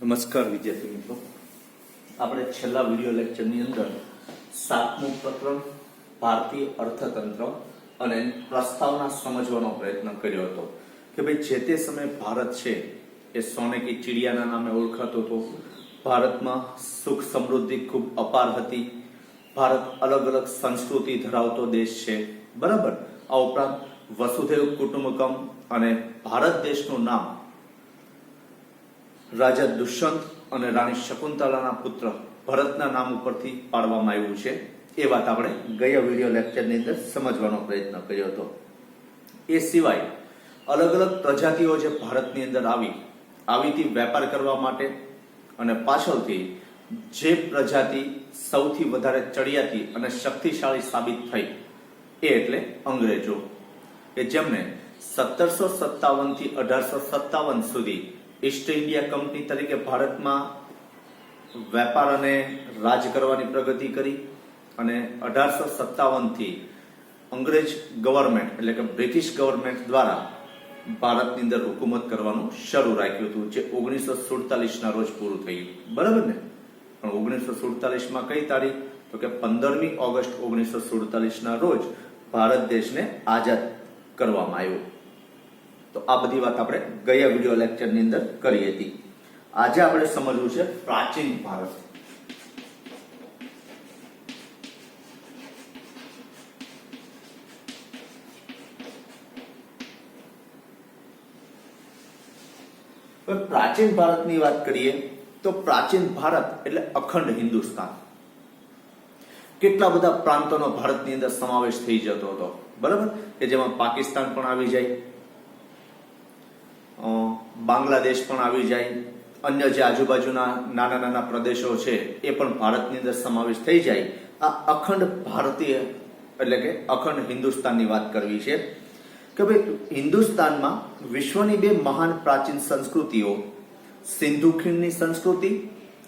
નમસ્કાર વિદ્યાર્થી મિત્રો, આપણે છેલ્લા વિડિયો લેક્ચરની અંદર 7મું પ્રકરણ ભારતીય અર્થતંત્ર અને પ્રસ્તાવના સમજવાનો પ્રયત્ન કર્યો હતો કે ભાઈ જે તે સમયે ભારત છે એ સોને કી ચિડિયાના નામે ઓળખાતો હતો. ભારતમાં સુખ સમૃદ્ધિ ખૂબ અપાર હતી. ભારત અલગ અલગ સંસ્કૃતિ ધરાવતો દેશ છે, બરાબર. આ ઉપરાંત વસુધૈવ કુટુંબકમ અને ભારત દેશનું નામ રાજા દુષ્યંત અને રાણી શકુંતલાના પુત્ર ભરતના નામ ઉપરથી પાડવામાં આવ્યું છે. એ વાત આપણે ગયા વિડિયો લેક્ચરની અંદર સમજવાનો પ્રયત્ન કર્યો હતો. એ સિવાય અલગ અલગ પ્રજાતિઓ જે ભારતની અંદર આવીથી વેપાર કરવા માટે અને પાછળથી જે પ્રજાતિ સૌથી વધારે ચડિયાતી અને શક્તિશાળી સાબિત થઈ એ એટલે અંગ્રેજો, કે જેમને 1757 થી 1857 સુધી ઈસ્ટ ઇન્ડિયા કંપની તરીકે ભારતમાં વેપાર અને રાજ કરવાની પ્રગતિ કરી અને 1857 થી અંગ્રેજ ગવર્મેન્ટ એટલે કે બ્રિટિશ ગવર્મેન્ટ દ્વારા ભારતની અંદર હુકુમત કરવાનું શરૂ રાખ્યું હતું, જે 1947 ના રોજ પૂરું થયું, બરાબર ને. પણ 1947 માં કઈ તારીખ? તો કે 15મી ઓગસ્ટ 1947 ના રોજ ભારત દેશને આઝાદ કરવામાં આવ્યો. તો આ બધી વાત આપણે ગયા વિડિયો લેક્ચરની અંદર કરી હતી. આજે આપણે સમજવું છે પ્રાચીન ભારત. પ્રાચીન ભારતની વાત કરીએ તો પ્રાચીન ભારત એટલે અખંડ હિન્દુસ્તાન. કેટલા બધા પ્રાંતોનો ભારતની અંદર સમાવેશ થઈ જતો હતો, બરાબર, કે જેમાં પાકિસ્તાન પણ આવી જાય, બાંગ્લાદેશ પણ આવી જાય, અન્ય જે આજુબાજુના નાના નાના પ્રદેશો છે એ પણ ભારતની અંદર સમાવેશ થઈ જાય. આ અખંડ ભારતીય એટલે કે અખંડ હિન્દુસ્તાનની વાત કરવી છે કે ભાઈ હિન્દુસ્તાનમાં વિશ્વની બે મહાન પ્રાચીન સંસ્કૃતિઓ સિંધુ ખીણની સંસ્કૃતિ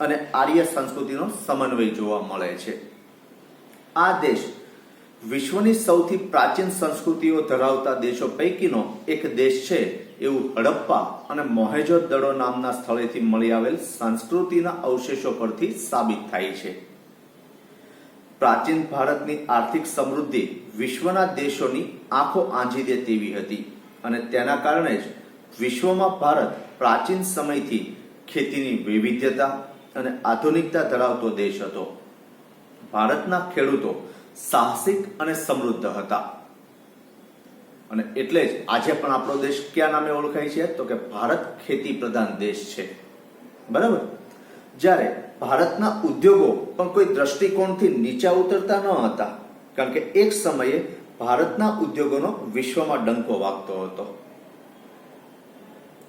અને આર્ય સંસ્કૃતિનો સમન્વય જોવા મળે છે. આ દેશ વિશ્વની સૌથી પ્રાચીન સંસ્કૃતિઓ ધરાવતા દેશો પૈકીનો એક દેશ છે એવું હડપ્પા અને મોહેંજો-દડો નામના સ્થળેથી મળી આવેલ સંસ્કૃતિના અવશેષો પરથી સાબિત થાય છે. પ્રાચીન ભારતની આર્થિક સમૃદ્ધિ વિશ્વના દેશોની આંખો આંજી દે તેવી હતી અને તેના કારણે જ વિશ્વમાં ભારત પ્રાચીન સમયથી ખેતીની વૈવિધ્યતા અને આધુનિકતા ધરાવતો દેશ હતો. ભારતના ખેડૂતો સાહસિક અને સમૃદ્ધ હતા અને એટલે જ આજે પણ આપણો દેશ કયા નામે ઓળખાય છે? તો કે ભારત ખેતી પ્રધાન દેશ છે, બરાબર. જ્યારે ભારતના ઉદ્યોગો પણ કોઈ દ્રષ્ટિકોણથી નીચા ઉતરતા ન હતા, કારણ કે એક સમયે ભારતના ઉદ્યોગોનો વિશ્વમાં ડંકો વાગતો હતો.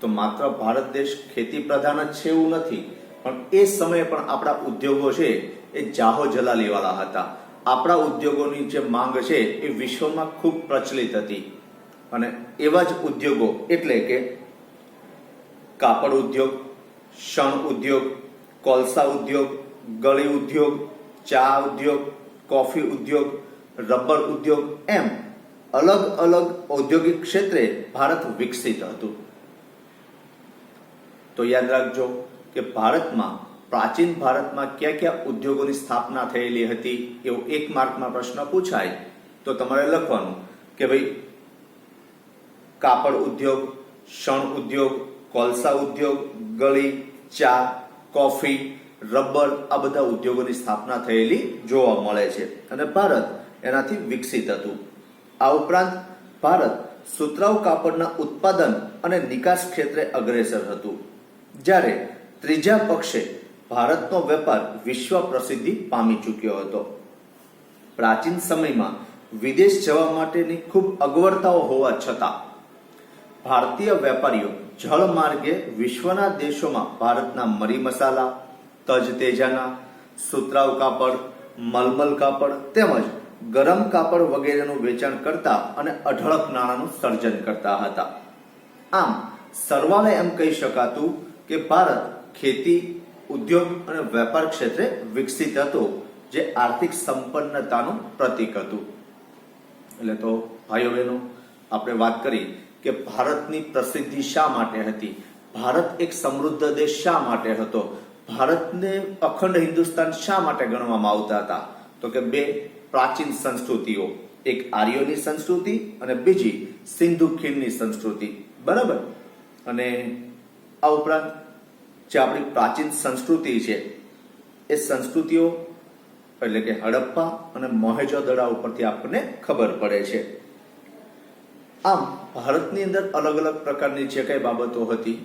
તો માત્ર ભારત દેશ ખેતી પ્રધાન જ છે એવું નથી, પણ એ સમયે પણ આપણા ઉદ્યોગો છે એ જાહો જલાલી વાળા હતા. આપણા ઉદ્યોગોની જે માંગ છે એ વિશ્વમાં ખૂબ પ્રચલિત હતી અને એવા જ ઉદ્યોગો એટલે કે કાપડ ઉદ્યોગ, શણ ઉદ્યોગ, કોલસા ઉદ્યોગ, ગળી ઉદ્યોગ, ચા ઉદ્યોગ, કોફી ઉદ્યોગ, રબર ઉદ્યોગ, એમ અલગ અલગ ઔદ્યોગિક ક્ષેત્રે ભારત વિકસિત હતું. તો યાદ રાખજો કે ભારતમાં પ્રાચીન ભારતમાં કયા કયા ઉદ્યોગોની સ્થાપના થયેલી હતી એવો એક માર્કમાં પ્રશ્ન પૂછાય તો તમારે લખવાનું કે ભાઈ કાપડ ઉદ્યોગ, શણ ઉદ્યોગ, કોલસા ઉદ્યોગ, ગળી, ચા, કોફી, રબર, આ બધા ઉદ્યોગોની સ્થાપના થયેલી જોવા મળે છે અને ભારત એનાથી વિકસિત હતું. આ ઉપરાંત ભારત સુતરાઉ કાપડના ઉત્પાદન અને નિકાસ ક્ષેત્રે અગ્રેસર હતું. જ્યારે ત્રીજા પક્ષે ભારતનો વેપાર વિશ્વ પ્રસિદ્ધિ પામી ચૂક્યો હતો. પ્રાચીન સમયમાં વિદેશ જવા માટેની ખૂબ અગવડતાઓ હોવા છતાં ભારતીય વેપારીઓ જળ માર્ગે વિશ્વના દેશોમાં ભારતના મરી મસાલા, તજ તેજાના, સુતરાઉ કાપડ, મલમલ કાપડ તેમજ ગરમ કાપડ વગેરેનું વેચાણ કરતા અને અઢળક નાણાંનું સર્જન કરતા હતા. આમ સરવાળે એમ કહી શકાતું કે ભારત ખેતી, ઉદ્યોગ અને વેપાર ક્ષેત્રે વિકસિત હતો, જે આર્થિક સંપન્નતાનું પ્રતીક હતું. એટલે તો ભાઈઓ બહેનો આપણે વાત કરી કે ભારતની પ્રસિદ્ધિ શા માટે હતી? ભારત એક સમૃદ્ધ દેશ શા માટે હતો, ભારતને અખંડ હિન્દુસ્તાન શા માટે ગણવામાં આવતા હતા? તો કે બે પ્રાચીન સંસ્કૃતિઓ, એક આર્યોની સંસ્કૃતિ અને બીજી સિંધુ ખીણની સંસ્કૃતિ, બરાબર. અને આ ઉપરાંત જે આપણી પ્રાચીન સંસ્કૃતિ છે એ સંસ્કૃતિઓ એટલે કે હડપ્પા અને મોહેજો-દડો ઉપરથી આપણને ખબર પડે છે. આમ ભારતની અંદર અલગ અલગ પ્રકારની જે કઈ બાબતો હતી,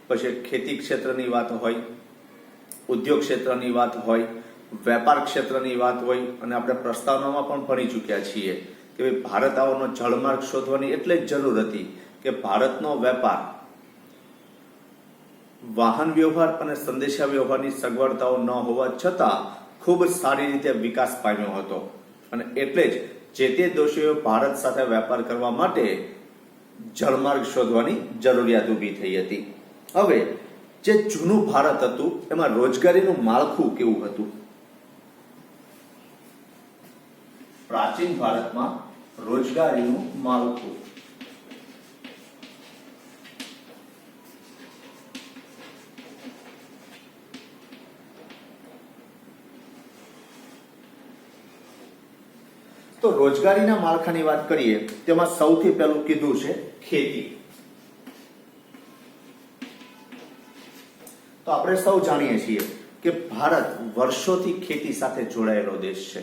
પછી ખેતી ક્ષેત્રની વાત હોય, ઉદ્યોગ ક્ષેત્રની વાત હોય, વેપાર ક્ષેત્રની વાત હોય, અને આપણે પ્રસ્તાવનામાં પણ ભણી ચૂક્યા છીએ કે ભાઈ ભારત આવવાનો જળમાર્ગ શોધવાની એટલે જ જરૂર હતી કે ભારતનો વેપાર, વાહન વ્યવહાર અને સંદેશા વ્યવહારની સગવડતાઓ ન હોવા છતાં ખૂબ સારી રીતે વિકાસ પામ્યો હતો. અને એટલે જ જે તે દેશોએ ભારત સાથે વેપાર કરવા માટે જળમાર્ગ શોધવાની જરૂરિયાત ઊભી થઈ હતી. હવે જે જૂનું ભારત હતું એમાં રોજગારીનું માળખું કેવું હતું? પ્રાચીન ભારતમાં રોજગારીનું માળખું તો રોજગારીના માળખાની વાત કરીએ તેમાં સૌથી પહેલું કીધું છે ખેતી. તો આપણે સૌ જાણીએ છીએ કે ભારત વર્ષોથી ખેતી સાથે જોડાયેલો દેશ છે,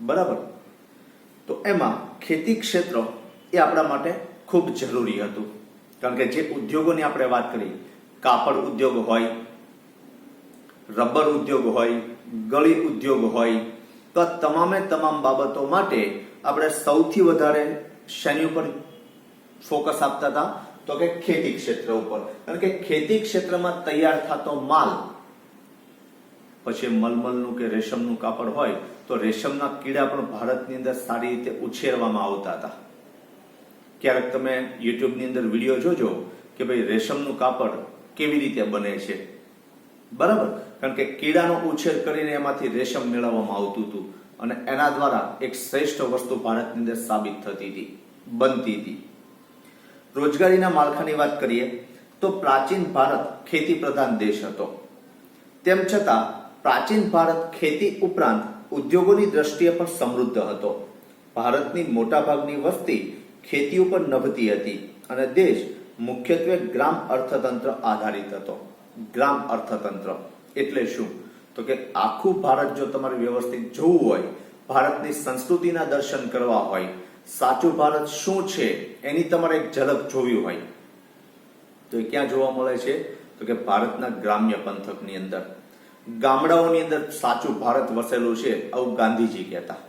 બરાબર. તો એમાં ખેતી ક્ષેત્ર એ આપણા માટે ખૂબ જરૂરી હતું, કારણ કે જે ઉદ્યોગોની આપણે વાત કરી, કાપડ ઉદ્યોગ હોય, રબર ઉદ્યોગ હોય, ગળી ઉદ્યોગ હોય, તો તમામે તમામ બાબતો માટે આપણે સૌથી વધારે શેની ઉપર ફોકસ આપતા હતા? તો કે ખેતી ક્ષેત્ર ઉપર. કારણ કે ખેતી ક્ષેત્રમાં તૈયાર થતો માલ, પછી મલમલનું કે રેશમનું કાપડ હોય તો રેશમના કીડા પણ ભારતની અંદર સારી રીતે ઉછેરવામાં આવતા હતા. ક્યારેક તમે યુટ્યુબની અંદર વિડીયો જોજો કે ભાઈ રેશમનું કાપડ કેવી રીતે બને છે, બરાબર. કારણ કે કીડાનો ઉછેર કરીને એમાંથી રેશમ મેળવવામાં આવતું હતું અને એના દ્વારા એક શ્રેષ્ઠ વસ્તુ ભારતની અંદર સાબિત થતી હતી, બનતી હતી. રોજગારીના માળખાની વાત કરીએ તો પ્રાચીન ભારત ખેતી પ્રધાન દેશ હતો. તેમ છતાં પ્રાચીન ભારત ખેતી ઉપરાંત ઉદ્યોગોની દ્રષ્ટિએ પણ સમૃદ્ધ હતો. ભારતની મોટાભાગની વસ્તી ખેતી ઉપર નભતી હતી અને દેશ મુખ્યત્વે ગ્રામ અર્થતંત્ર આધારિત હતો. ગ્રામ અર્થતંત્ર એટલે શું? તો કે આખું ભારત જો તમારે વ્યવસ્થિત જોવું હોય, ભારતની સંસ્કૃતિના દર્શન કરવા હોય, સાચું ભારત શું છે એની તમારે એક ઝલક જોવી હોય તો એ ક્યાં જોવા મળે છે? તો કે ભારતના ગ્રામ્ય પંથકની અંદર, ગામડાઓની અંદર સાચું ભારત વસેલું છે, આવું ગાંધીજી કહેતા.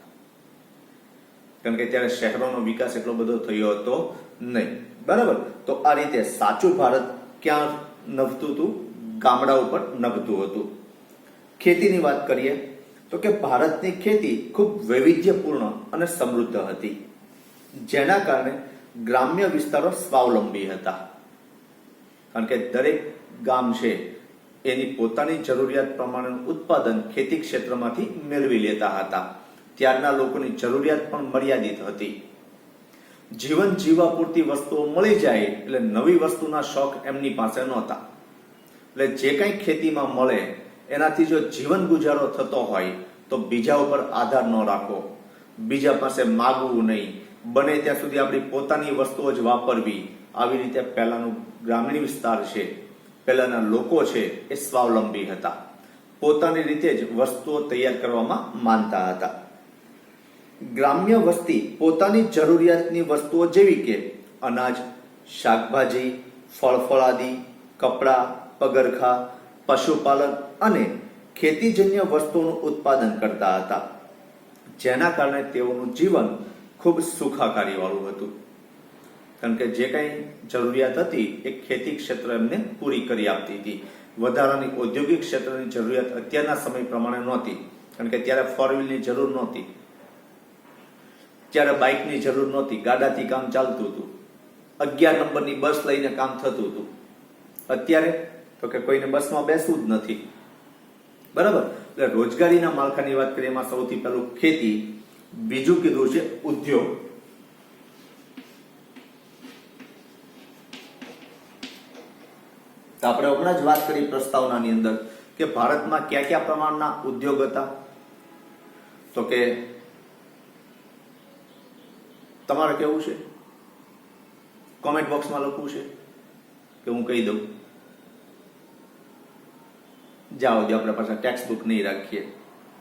કારણ કે ત્યારે શહેરોનો વિકાસ એટલો બધો થયો હતો નહીં, બરાબર. તો આ રીતે સાચું ભારત ક્યાં નભતું હતું? ગામડા ઉપર નભતું હતું. ખેતીની વાત કરીએ તો કે ભારતની ખેતી ખૂબ વૈવિધ્યપૂર્ણ અને સમૃદ્ધ હતી, જેના કારણે ગ્રામ્ય વિસ્તારો સ્વાવલંબી હતા. કારણ કે દરેક ગામ છે એની પોતાની જરૂરિયાત પ્રમાણેનું ઉત્પાદન ખેતી ક્ષેત્રમાંથી મેળવી લેતા હતા. ત્યારના લોકોની જરૂરિયાત પણ મર્યાદિત હતી. જીવન જીવવા પૂરતી વસ્તુઓ મળી જાય એટલે નવી વસ્તુના શોખ એમની પાસે નહોતા. એટલે જે કંઈ ખેતીમાં મળે એનાથી જો જીવન ગુજારો થતો હોય તો બીજા ઉપર આધાર ન રાખવો, બીજા પાસે માગવું નહીં, બને ત્યાં સુધી આપણી પોતાની વસ્તુઓ જ વાપરવી. આવી રીતે પહેલાનું ગ્રામીણ વિસ્તાર છે, પહેલાના લોકો છે એ સ્વાવલંબી હતા, પોતાની રીતે જ વસ્તુઓ તૈયાર કરવામાં માનતા હતા. ગ્રામ્ય વસ્તી પોતાની જરૂરિયાતની વસ્તુઓ જેવી કે અનાજ, શાકભાજી, ફળફળાદી, કપડા, પગરખા, પશુપાલન અને ખેતીજન્ય વસ્તુઓનું ઉત્પાદન કરતા હતા, જેના કારણે તેઓનું જીવન ખૂબ સુખાકારી વાળું હતું. કારણ કે જે કંઈ જરૂરિયાત હતી એ ખેતી ક્ષેત્ર એમને પૂરી કરી આપતી હતી. વધારાની ઔદ્યોગિક ક્ષેત્રની જરૂરિયાત અત્યારના સમય પ્રમાણે નહોતી, કારણ કે ત્યારે ફોર વ્હીલની જરૂર નહોતી, ત્યારે બાઇકની જરૂર નહોતી, ગાડાથી કામ ચાલતું હતું, 11 નંબરની બસ લઈને કામ થતું હતું. અત્યારે તો કે કોઈને બસમાં બેસવું જ નથી, બરાબર. એટલે રોજગારીના માળખાની વાત કરીએ એમાં સૌથી પહેલું ખેતી, બીજું કીધું છે ઉદ્યોગ, તો આપણે હમણાં જ વાત કરી પ્રસ્તાવનાની અંદર કે ભારતમાં કયા કયા પ્રમાણના ઉદ્યોગ હતા. તો કે તમારે કેવું છે, કોમેન્ટ બોક્સમાં લખવું છે કે હું કહી દઉં? જાઓ જે આપણે પાછા ટેક્સ્ટ બુક નહીં રાખીએ,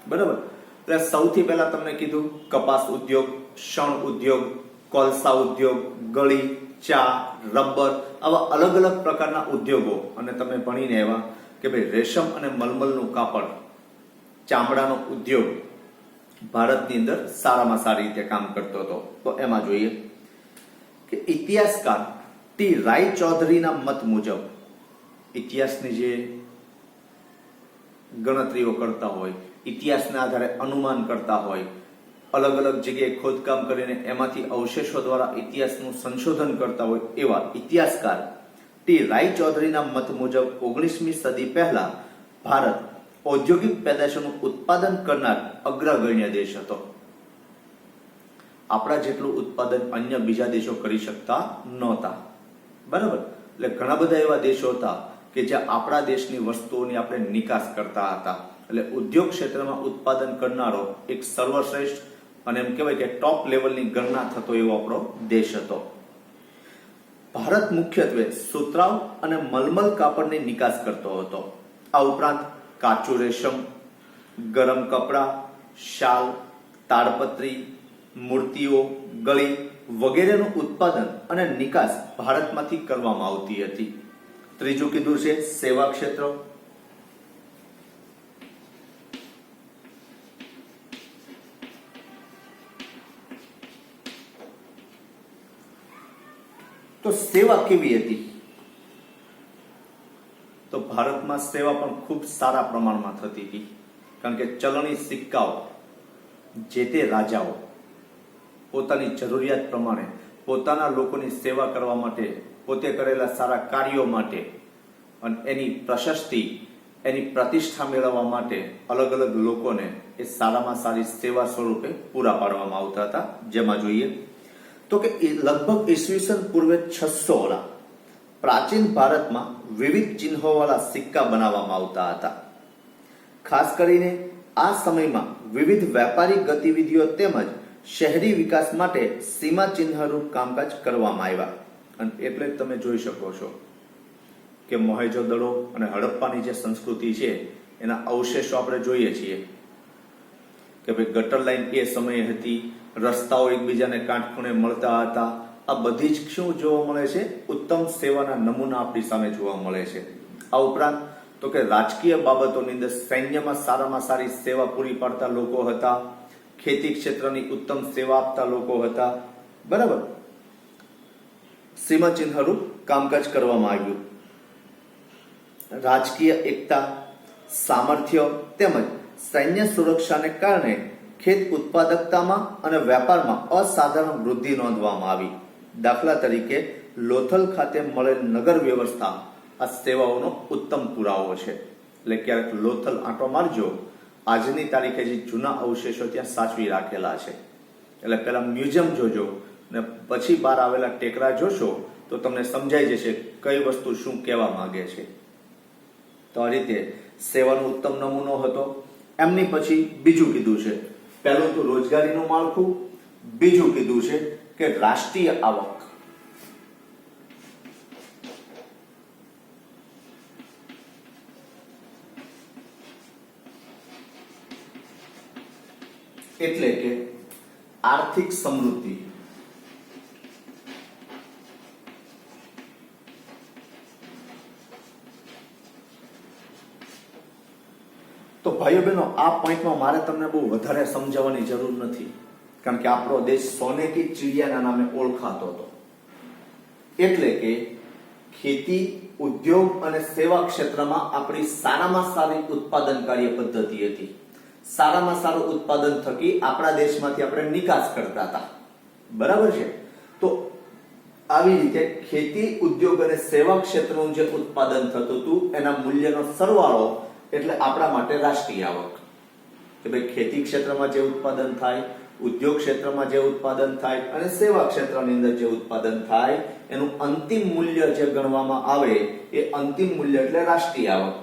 બરાબર. એટલે સૌથી પહેલા તમને કીધું કપાસ ઉદ્યોગ, શણ ઉદ્યોગ, કોલસા ઉદ્યોગ, ગળી, ચા, રબર, આવા અલગ અલગ પ્રકારના ઉદ્યોગો. અને તમે ભણીને એવા કે ભાઈ રેશમ અને મલમલનું કાપડ, ચામડાનો ઉદ્યોગ ભારતની અંદર સારામાં સારી રીતે કામ કરતો હતો. તો એમાં જોઈએ કે ઇતિહાસકાર ટી રાય ચૌધરીના મત મુજબ, ઇતિહાસની જે ગણતરીઓ કરતા હોય, ઇતિહાસના આધારે અનુમાન કરતા હોય, અલગ અલગ જગ્યાએ ખોદકામ કરીને એમાંથી અવશેષો દ્વારા ઇતિહાસનું સંશોધન કરતા હોય, એવા ઇતિહાસકાર ટી રાય ચૌધરીના મત મુજબ 19મી સદી પહેલા ભારત ઔદ્યોગિક પેદાશોનું ઉત્પાદન કરનાર અગ્રગણ્ય દેશ હતો. આપણા જેટલું ઉત્પાદન અન્ય બીજા દેશો કરી શકતા નહોતા, બરાબર. એટલે ઘણા બધા એવા દેશો હતા કે જ્યાં આપણા દેશની વસ્તુઓની આપણે નિકાસ કરતા હતા. એટલે ઉદ્યોગ ક્ષેત્રમાં ઉત્પાદન કરનારો એક સર્વશ્રેષ્ઠ અને એમ કહેવાય કે ટોપ લેવલની ગણના થતો એવો આપણો દેશ હતો. ભારત મુખ્યત્વે સુતરાઉ અને મલમલ કાપડની નિકાસ કરતો હતો. આ ઉપરાંત કાચું રેશમ, ગરમ કપડા, શાલ, તાડપત્રી, મૂર્તિઓ, ગળી વગેરેનું ઉત્પાદન અને નિકાસ ભારતમાંથી કરવામાં આવતી હતી. ત્રીજું કીધું છે સેવા ક્ષેત્ર. તો સેવા કેવી હતી? તો ભારતમાં સેવા પણ ખૂબ સારા પ્રમાણમાં થતી હતી. કારણ કે ચલણી સિક્કાઓ જે તે રાજાઓ પોતાની જરૂરિયાત પ્રમાણે પોતાના લોકોની સેવા કરવા માટે, પોતે કરેલા સારા કાર્યો માટે અને એની પ્રશસ્તિ, એની પ્રતિષ્ઠા મેળવવા માટે અલગ અલગ લોકોને એ સારામાં સારી સેવા સ્વરૂપે પૂરા પાડવામાં આવતા હતા. જેમાં જોઈએ તો કે લગભગ ઈસવીસન પૂર્વે 600 પ્રાચીન ભારતમાં વિવિધ ચિહ્નોવાળા સિક્કા બનાવવામાં આવતા હતા. ખાસ કરીને આ સમયમાં વિવિધ વેપારી ગતિવિધિઓ તેમજ શહેરી વિકાસ માટે સીમા ચિહ્નરૂપ કામકાજ કરવામાં આવ્યા. અને એટલે જ તમે જોઈ શકો છો કે મોહેંજો-દડો અને હડપ્પાની જે સંસ્કૃતિ છે એના અવશેષો આપણે જોઈએ છીએ કે ભાઈ ગટર લાઈન એ સમયે હતી, રસ્તાઓ એકબીજાને કાટખૂણે મળતા હતા. આ બધી જ શું જોવા મળે છે? ઉત્તમ સેવાના નમૂના આપણી સામે જોવા મળે છે. આ ઉપરાંત તો કે રાજકીય બાબતોની અંદર સૈન્યમાં સારામાં સારી સેવા પૂરી પાડતા લોકો હતા. ખેતી ક્ષેત્રની ઉત્તમ સેવા આપતા લોકો હતા, બરાબર. સીમા ચિહ્નરૂપ કામકાજ કરવામાં આવ્યું. રાજકીય એકતા, સામર્થ્ય તેમજ સૈન્ય સુરક્ષાને કારણે ખેત ઉત્પાદકતામાં અને વેપારમાં અસાધારણ વૃદ્ધિ નોંધવામાં આવી. દાખલા તરીકે લોથલ ખાતે મળેલ નગર વ્યવસ્થા આ સેવાઓનો ઉત્તમ પુરાવો છે. એટલે ક્યારેક લોથલ આંટો મારજો, આજની તારીખે જે જૂના અવશેષો ત્યાં સાચવી રાખેલા છે. એટલે પેલા મ્યુઝિયમ જોજો ને પછી બહાર આવેલા ટેકરા જોશો તો તમને સમજાઈ જશે કઈ વસ્તુ શું કહેવા માંગે છે. તો આ રીતે સેવાનો ઉત્તમ નમૂનો હતો. એમની પછી બીજું કીધું છે, પહેલું તો રોજગારીનું માળખું, બીજું કીધું છે કે રાષ્ટ્રીય આવક. એટલે કે આર્થિક સમૃદ્ધિ. તો ભાઈઓ બહેનો, આ પોઈન્ટમાં મારે તમને બહુ વધારે સમજાવવાની જરૂર નથી, કારણ કે આપણો દેશ સોને કી ચિડિયાના નામે ઓળખાતો હતો. એટલે કે ખેતી, ઉદ્યોગ અને સેવા ક્ષેત્રમાં આપણી સારામાં સારી ઉત્પાદન કાર્ય પદ્ધતિ હતી. સારામાં સારું ઉત્પાદન થકી આપણા દેશમાંથી આપણે નિકાસ કરતા હતા, બરાબર છે. તો આવી રીતે ખેતી, ઉદ્યોગ અને સેવા ક્ષેત્રનું જે ઉત્પાદન થતું હતું એના મૂલ્યનો સરવાળો એટલે આપણા માટે રાષ્ટ્રીય આવક. કે ભાઈ ખેતી ક્ષેત્રમાં જે ઉત્પાદન થાય, ઉદ્યોગ ક્ષેત્રમાં જે ઉત્પાદન થાય અને સેવા ક્ષેત્રની અંદર જે ઉત્પાદન થાય એનું અંતિમ મૂલ્ય જે ગણવામાં આવે એ અંતિમ મૂલ્ય એટલે રાષ્ટ્રીય આવક.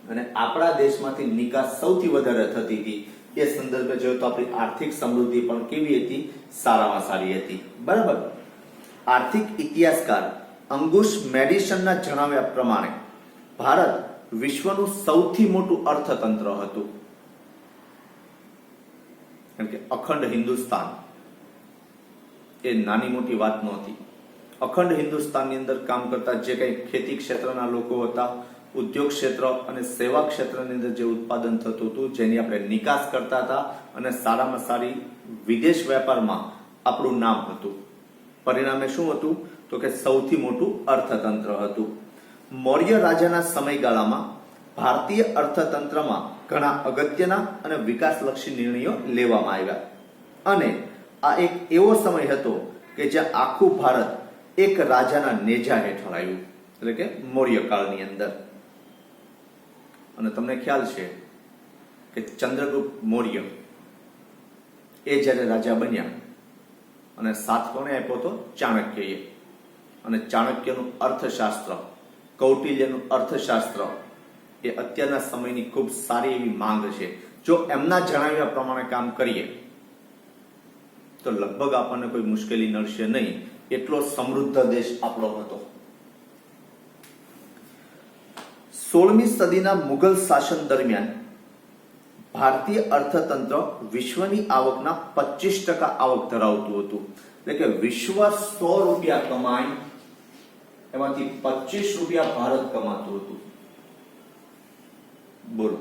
અને આપણા દેશમાંથી નિકાસ સૌથી વધારે થતી હતી એ સંદર્ભે જોઈએ તો આપણી આર્થિક સમૃદ્ધિ પણ કેવી હતી? સારામાં સારી હતી. બરાબર. આર્થિક ઇતિહાસકાર અંગુશ મેડિસનના જણાવ્યા પ્રમાણે ભારત વિશ્વનું સૌથી મોટું અર્થતંત્ર હતું. કેમ કે અખંડ હિન્દુસ્તાન એ નાની મોટી વાત નહોતી. અખંડ હિન્દુસ્તાનની અંદર કામ કરતા જે કંઈ ખેતી ક્ષેત્રના લોકો હતા, ઉદ્યોગ ક્ષેત્ર અને સેવા ક્ષેત્રની અંદર જે ઉત્પાદન થતું હતું, જેની આપણે નિકાસ કરતા હતા અને સારામાં સારી વિદેશ વેપારમાં આપણું નામ હતું. પરિણામે શું હતું? તો કે સૌથી મોટું અર્થતંત્ર હતું. મૌર્ય રાજાના સમયગાળામાં ભારતીય અર્થતંત્રમાં ઘણા અગત્યના અને વિકાસલક્ષી નિર્ણયો લેવામાં આવ્યા અને આ એક એવો સમય હતો કે જ્યાં આખું ભારત એક રાજાના નેજા હેઠળ આવ્યું, એટલે કે મૌર્ય કાળની અંદર. અને તમને ખ્યાલ છે કે ચંદ્રગુપ્ત મૌર્ય એ જ્યારે રાજા બન્યા અને સાથ કોને આપ્યો હતો? ચાણક્યએ. અને ચાણક્યનું અર્થશાસ્ત્ર, કૌટિલ્યનું અર્થશાસ્ત્ર એ અત્યારના સમયની ખૂબ સારી એવી માંગ છે. જો એમના જણાવ્યા પ્રમાણે કામ કરીએ તો લગભગ આપણને કોઈ મુશ્કેલી નડશે નહીં, એટલો સમૃદ્ધ દેશ આપણો હતો. 16મી સદીના મુઘલ શાસન દરમિયાન ભારતીય અર્થતંત્ર વિશ્વની આવકના 25% આવક ધરાવતું હતું. એટલે કે વિશ્વ 100 રૂપિયા કમાય એમાંથી 25 રૂપિયા ભારત કમાતું હતું. બોલો,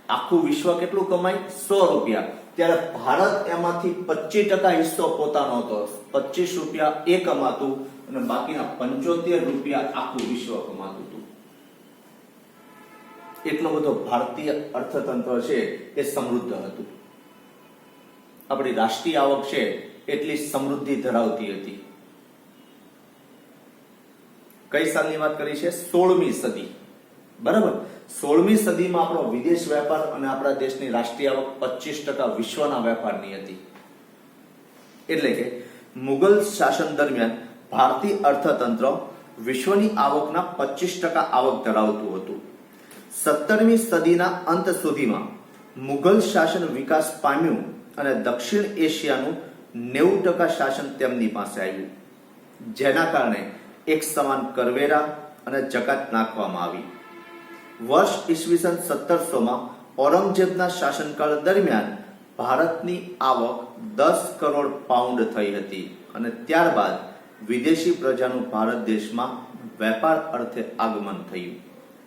આખું વિશ્વ કેટલું કમાય? 100 રૂપિયા. ત્યારે ભારત એમાંથી 25% હિસ્સો પોતાનો હતો. 25 રૂપિયા એ કમાતું અને બાકીના 75 રૂપિયા આખું વિશ્વ કમાતું હતું. એટલો બધો ભારતીય અર્થતંત્ર છે એ સમૃદ્ધ હતું. આપણી રાષ્ટ્રીય આવક છે એટલી સમૃદ્ધિ ધરાવતી હતી. કઈ સાલની વાત કરી છે? 16મી સદી. બરાબર. 16મી સદીમાં આપણો વિદેશ વેપાર અને આપણા દેશની રાષ્ટ્રીય આવક 25% વિશ્વના વેપારની હતી. એટલે કે મુઘલ શાસન દરમિયાન ભારતીય અર્થતંત્ર વિશ્વની આવકના 25% આવક ધરાવતું હતું. 17મી સદીના અંત સુધીમાં મુઘલ શાસન વિકાસ પામ્યું અને દક્ષિણ એશિયાનું 90% શાસન તેમની પાસે આવ્યું, જેના કારણે એક સમાન કરવેરા અને જકાત નાખવામાં આવી. વર્ષ ઈસવીસન 1700માં ઔરંગઝેબના શાસનકાળ દરમિયાન ભારતની આવક 10 કરોડ પાઉન્ડ થઈ હતી અને ત્યારબાદ વિદેશી પ્રજાનું ભારત દેશમાં વેપાર અર્થે આગમન થયું.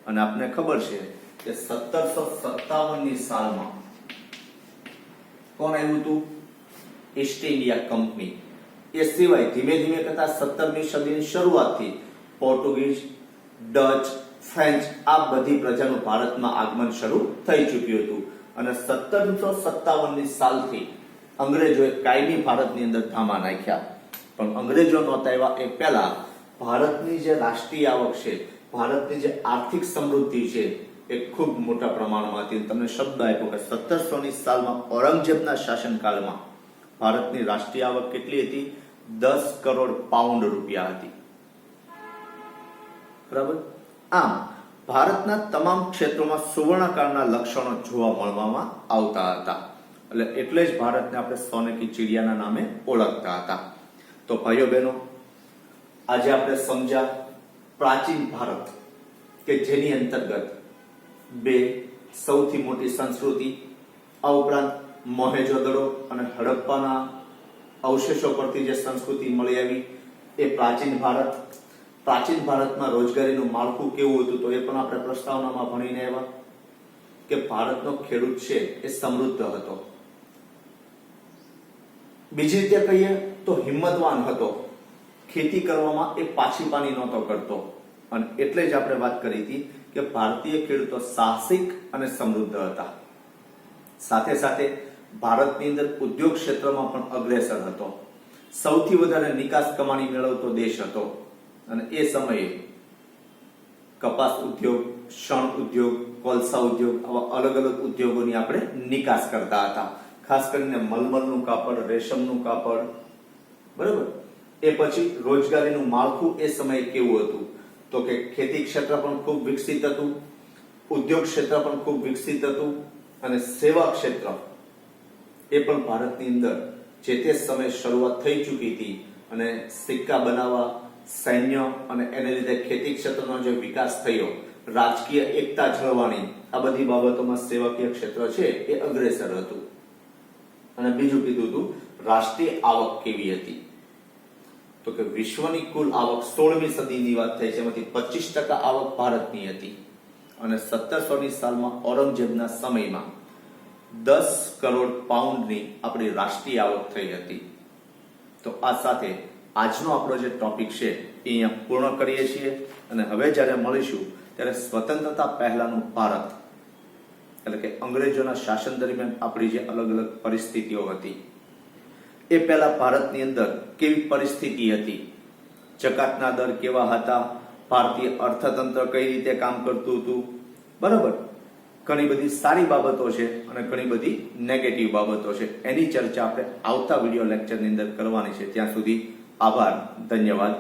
અને આપને ખબર છે કે 1757ની સાલમાં કોણ આવ્યું હતું? East India company. એ સિવાય ધીમે ધીમે કરતા 17મી સદીની શરૂઆતથી પોર્ટુગીઝ, ડચ, ફ્રેન્ચ આ બધી પ્રજાનું ભારતમાં આગમન શરૂ થઈ ચૂક્યું હતું. અને 1757ની સાલથી અંગ્રેજોએ કાયમી ભારતની અંદર ધામા નાખ્યા. પણ અંગ્રેજો નહોતા આવ્યા એ પહેલા ભારતની જે રાષ્ટ્રીય આવક છે, ભારતની જે આર્થિક સમૃદ્ધિ છે એ ખૂબ મોટા પ્રમાણમાં હતી. તમને શબ્દ આપ્યો કે 1700ની સાલમાં ઔરંગઝેબના શાસનકાળમાં ભારતની રાષ્ટ્રીય આવક કેટલી હતી? 10 કરોડ પાઉન્ડ રૂપિયા હતી. બરાબર. આમ ભારતના તમામ ક્ષેત્રોમાં સુવર્ણકાળના લક્ષણો જોવા મળવામાં આવતા હતા. એટલે જ ભારતને આપણે સોને કી ચિડિયાના નામે ઓળખતા હતા. તો ભાઈઓ બહેનો, આજે આપણે સમજ્યા પ્રાચીન ભારત કે જેની અંતર્ગત બે સૌથી મોટી સંસ્કૃતિ, આ ઉપરાંત મોહેજોદડો અને હડપ્પાના અવશેષો પરથી જે સંસ્કૃતિ મળી આવી એ પ્રાચીન ભારત. પ્રાચીન ભારતમાં રોજગારીનું માળખું કેવું હતું તો એ પણ આપણે પ્રસ્તાવનામાં ભણીને આવ્યા કે ભારતનો ખેડૂત છે એ સમૃદ્ધ હતો. બીજી રીતે કહીએ તો હિંમતવાન હતો. ખેતી કરવામાં એ પાછી પાની નહોતો કરતો. અને એટલે જ આપણે વાત કરી હતી કે ભારતીય ખેડૂતો સાહસિક અને સમૃદ્ધ હતા. સાથે સાથે ભારતની અંદર ઉદ્યોગ ક્ષેત્રમાં પણ અગ્રેસર હતો. સૌથી વધારે નિકાસ કમાણી મેળવતો દેશ હતો. અને એ સમયે કપાસ ઉદ્યોગ, શણ ઉદ્યોગ, કોલસા ઉદ્યોગ આવા અલગ અલગ ઉદ્યોગોની આપણે નિકાસ કરતા હતા. ખાસ કરીને મલમલનું કાપડ, રેશમનું કાપડ, બરાબર. એ પછી રોજગારીનું માળખું એ સમયે કેવું હતું, તો કે ખેતી ક્ષેત્ર પણ ખૂબ વિકસિત હતું, ઉદ્યોગ ક્ષેત્ર પણ ખૂબ વિકસિત હતું, અને સેવા ક્ષેત્ર એ પણ ભારતની અંદર જે તે સમયે શરૂઆત થઈ ચૂકી હતી. અને સિક્કા બનાવવા, સૈન્ય અને એને લીધે ખેતી ક્ષેત્રનો જે વિકાસ થયો, રાજકીય એકતા જળવાણી, આ બધી બાબતોમાં સેવાકીય ક્ષેત્ર છે એ અગ્રેસર હતું. અને બીજું કીધું હતું રાષ્ટ્રીય આવક કેવી હતી, તો કે વિશ્વની કુલ આવક 16મી સદીની વાત થઈ છે, એમાંથી 25% આવક ભારતની હતી. અને 1700ની સાલમાં ઔરંગઝેબના સમયમાં 10 કરોડ પાઉન્ડની આપણી રાષ્ટ્રીય આવક થઈ હતી. તો આ સાથે આજનો આપણો જે ટોપિક છે એ અહીંયા પૂર્ણ કરીએ છીએ. અને હવે જ્યારે મળીશું ત્યારે સ્વતંત્રતા પહેલાનું ભારત, એટલે કે અંગ્રેજોના શાસન દરમિયાન આપણી જે અલગ અલગ પરિસ્થિતિઓ હતી, એ પહેલા ભારતની અંદર કેવી પરિસ્થિતિ હતી, જકાતના દર કેવા હતા, ભારતીય અર્થતંત્ર કઈ રીતે કામ કરતું હતું, બરાબર. ઘણી બધી સારી બાબતો છે અને ઘણી બધી નેગેટિવ બાબતો છે. એની ચર્ચા આપણે આવતા વિડીયો લેક્ચરની અંદર કરવાની છે. ત્યાં સુધી આભાર, ધન્યવાદ.